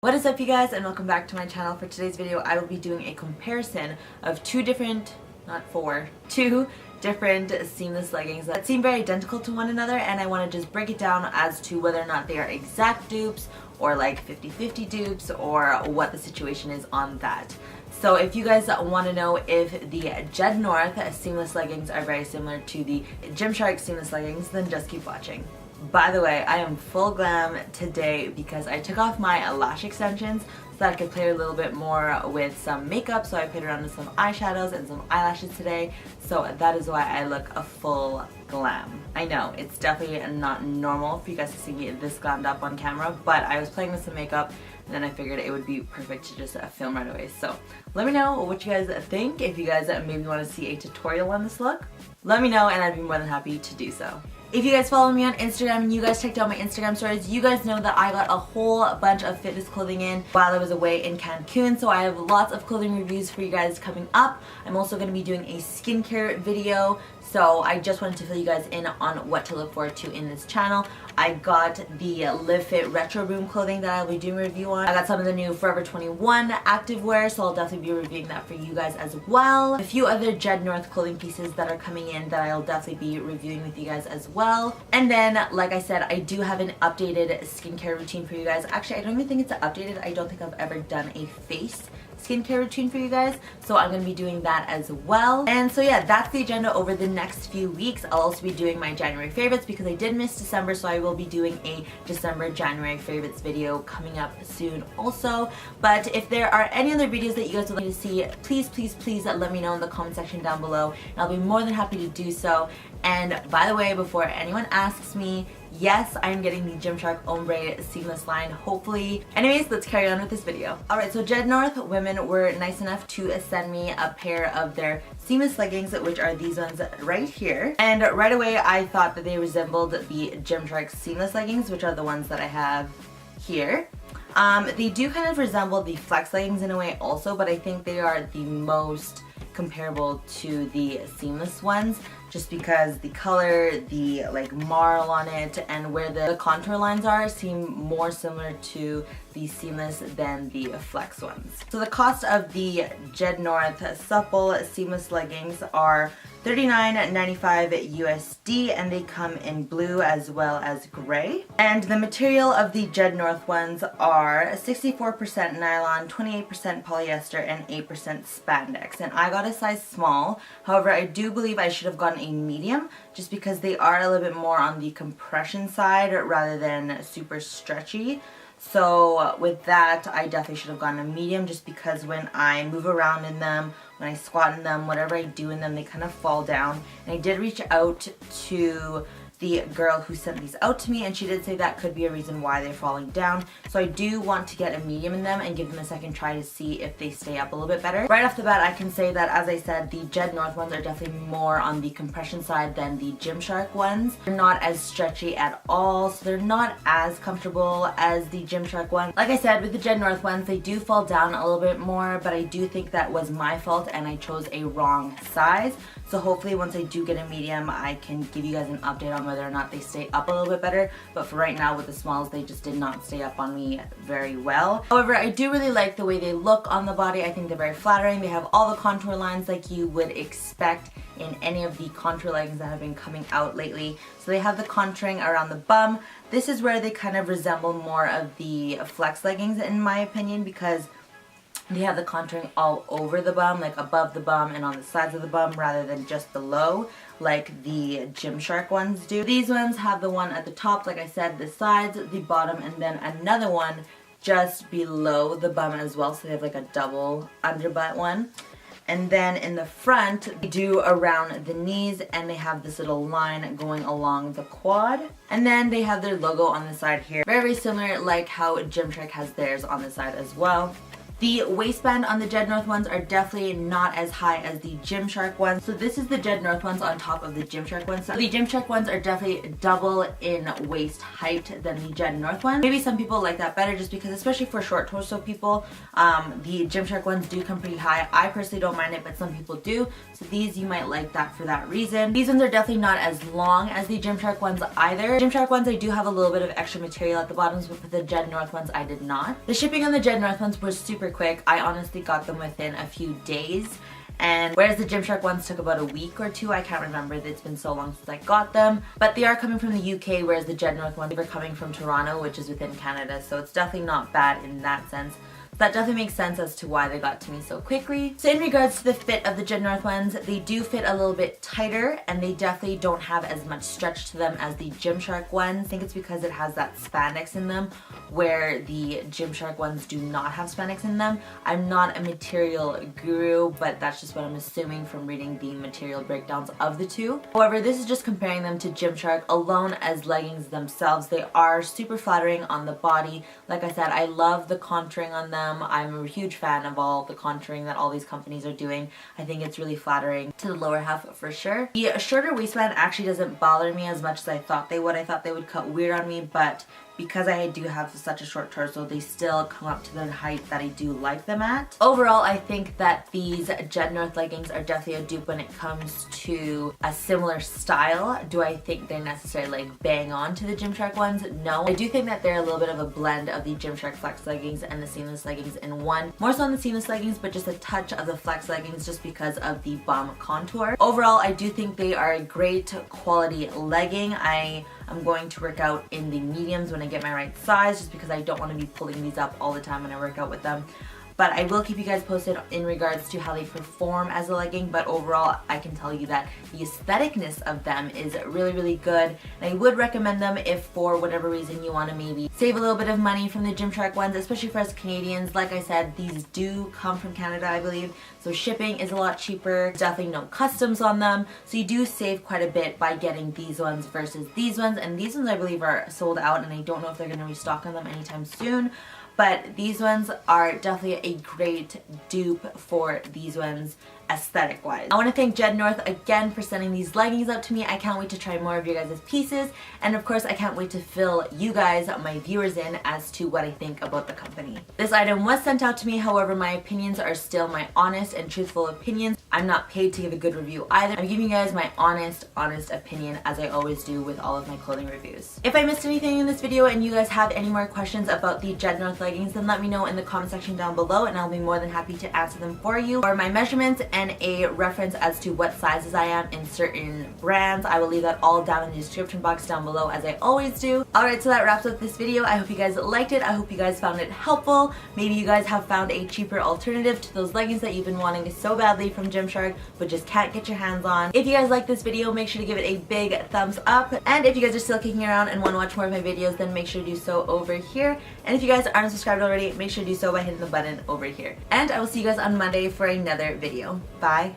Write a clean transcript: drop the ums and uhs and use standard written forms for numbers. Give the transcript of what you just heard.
What is up, you guys, and welcome back to my channel. For today's video I will be doing a comparison of two different seamless leggings that seem very identical to one another, and I want to just break it down as to whether or not they are exact dupes or like 50-50 dupes, or what the situation is on that. So if you guys want to know if the Jednorth seamless leggings are very similar to the Gymshark seamless leggings, then just keep watching. By the way, I am full glam today because I took off my lash extensions so that I could play a little bit more with some makeup. So I played around with some eyeshadows and some eyelashes today. So that is why I look a full glam. I know, it's definitely not normal for you guys to see me this glammed up on camera, but I was playing with some makeup and then I figured it would be perfect to just film right away. So let me know what you guys think. If you guys maybe want to see a tutorial on this look, let me know and I'd be more than happy to do so. If you guys follow me on Instagram and you guys checked out my Instagram stories, you guys know that I got a whole bunch of fitness clothing in while I was away in Cancun. So I have lots of clothing reviews for you guys coming up. I'm also going to be doing a skincare video. So I just wanted to fill you guys in on what to look forward to in this channel. I got the Live Fit Retro Room clothing that I'll be doing a review on. I got some of the new Forever 21 activewear, so I'll definitely be reviewing that for you guys as well. A few other Jednorth clothing pieces that are coming in that I'll definitely be reviewing with you guys as well. And then, like I said, I do have an updated skincare routine for you guys. Actually, I don't even think it's updated. I don't think I've ever done a face skincare routine for you guys, so I'm going to be doing that as well. And so yeah, that's the agenda over the next few weeks. I'll also be doing my January favorites because I did miss December, so I will be doing a December January favorites video coming up soon also. But if there are any other videos that you guys would like to see, please let me know in the comment section down below, and I'll be more than happy to do so. And by the way, before anyone asks me, yes, I'm getting the Gymshark Ombré Seamless line, hopefully. Anyways, let's carry on with this video. Alright, so Jednorth women were nice enough to send me a pair of their seamless leggings, which are these ones right here. And right away, I thought that they resembled the Gymshark seamless leggings, which are the ones that I have here. They do kind of resemble the flex leggings in a way also, but I think they are the most comparable to the seamless ones, just because the color, the like marl on it, and where the contour lines are seem more similar to the seamless than the flex ones. So the cost of the Jednorth supple seamless leggings are $39.95 USD, and they come in blue as well as gray. And the material of the Jednorth ones are 64% nylon, 28% polyester, and 8% spandex. And I got a size small. However, I do believe I should have gotten a medium, just because they are a little bit more on the compression side rather than super stretchy. So with that, I definitely should have gotten a medium, just because when I move around in them, when I squat in them, whatever I do in them, they kind of fall down. And I did reach out to the girl who sent these out to me, and she did say that could be a reason why they're falling down. So I do want to get a medium in them and give them a second try to see if they stay up a little bit better. Right off the bat, I can say that, as I said, the Jednorth ones are definitely more on the compression side than the Gymshark ones. They're not as stretchy at all, so they're not as comfortable as the Gymshark ones. Like I said, with the Jednorth ones, they do fall down a little bit more, but I do think that was my fault and I chose a wrong size. So hopefully once I do get a medium, I can give you guys an update on whether or not they stay up a little bit better. But for right now, with the smalls, they just did not stay up on me very well. However, I do really like the way they look on the body. I think they're very flattering. They have all the contour lines like you would expect in any of the contour leggings that have been coming out lately. So they have the contouring around the bum. This is where they kind of resemble more of the flex leggings in my opinion, because they have the contouring all over the bum, like above the bum and on the sides of the bum, rather than just below like the Gymshark ones do. These ones have the one at the top, like I said, the sides, the bottom, and then another one just below the bum as well. So they have like a double underbutt one. And then in the front, they do around the knees, and they have this little line going along the quad. And then they have their logo on the side here. Very similar, like how Gymshark has theirs on the side as well. The waistband on the Jednorth ones are definitely not as high as the Gymshark ones. So this is the Jednorth ones on top of the Gymshark ones. So the Gymshark ones are definitely double in waist height than the Jednorth ones. Maybe some people like that better just because, especially for short torso people, the Gymshark ones do come pretty high. I personally don't mind it, but some people do. So these, you might like that for that reason. These ones are definitely not as long as the Gymshark ones either. Gymshark ones, I do have a little bit of extra material at the bottoms, but for the Jednorth ones, I did not. The shipping on the Jednorth ones was super quick. I honestly got them within a few days, and whereas the Gymshark ones took about a week or two, I can't remember, it's been so long since I got them, but they are coming from the UK, whereas the Jednorth ones were coming from Toronto, which is within Canada, so it's definitely not bad in that sense. That definitely makes sense as to why they got to me so quickly. So in regards to the fit of the Jednorth ones, they do fit a little bit tighter, and they definitely don't have as much stretch to them as the Gymshark ones. I think it's because it has that spandex in them, where the Gymshark ones do not have spandex in them. I'm not a material guru, but that's just what I'm assuming from reading the material breakdowns of the two. However, this is just comparing them to Gymshark alone as leggings themselves. They are super flattering on the body. Like I said, I love the contouring on them. I'm a huge fan of all the contouring that all these companies are doing. I think it's really flattering to the lower half for sure. The shorter waistband actually doesn't bother me as much as I thought they would. I thought they would cut weird on me, but because I do have such a short torso, they still come up to the height that I do like them at. Overall, I think that these Jednorth leggings are definitely a dupe when it comes to a similar style. Do I think they're necessarily like bang on to the Gymshark ones? No. I do think that they're a little bit of a blend of the Gymshark flex leggings and the seamless leggings in one. More so on the seamless leggings, but just a touch of the flex leggings just because of the bum contour. Overall, I do think they are a great quality legging. I'm going to work out in the mediums when I get my right size, just because I don't want to be pulling these up all the time when I work out with them. But I will keep you guys posted in regards to how they perform as a legging, but overall I can tell you that the aestheticness of them is really, really good. And I would recommend them if for whatever reason you want to maybe save a little bit of money from the Gymshark ones, especially for us Canadians. Like I said, these do come from Canada, I believe, so shipping is a lot cheaper. Definitely no customs on them, so you do save quite a bit by getting these ones versus these ones. And these ones I believe are sold out, and I don't know if they're going to restock on them anytime soon. But these ones are definitely a great dupe for these ones aesthetic wise. I want to thank Jednorth again for sending these leggings out to me. I can't wait to try more of your guys' pieces, and of course I can't wait to fill you guys, my viewers, in as to what I think about the company. This item was sent out to me, however my opinions are still my honest and truthful opinions. I'm not paid to give a good review either. I'm giving you guys my honest opinion, as I always do with all of my clothing reviews. If I missed anything in this video and you guys have any more questions about the Jednorth leggings, then let me know in the comment section down below, and I'll be more than happy to answer them for you. Or my measurements and a reference as to what sizes I am in certain brands, I will leave that all down in the description box down below, as I always do. Alright, so that wraps up this video. I hope you guys liked it. I hope you guys found it helpful. Maybe you guys have found a cheaper alternative to those leggings that you've been wanting so badly from Gymshark but just can't get your hands on. If you guys like this video, make sure to give it a big thumbs up. And if you guys are still kicking around and want to watch more of my videos, then make sure to do so over here. And if you guys aren't subscribed already, make sure to do so by hitting the button over here. And I will see you guys on Monday for another video. Bye.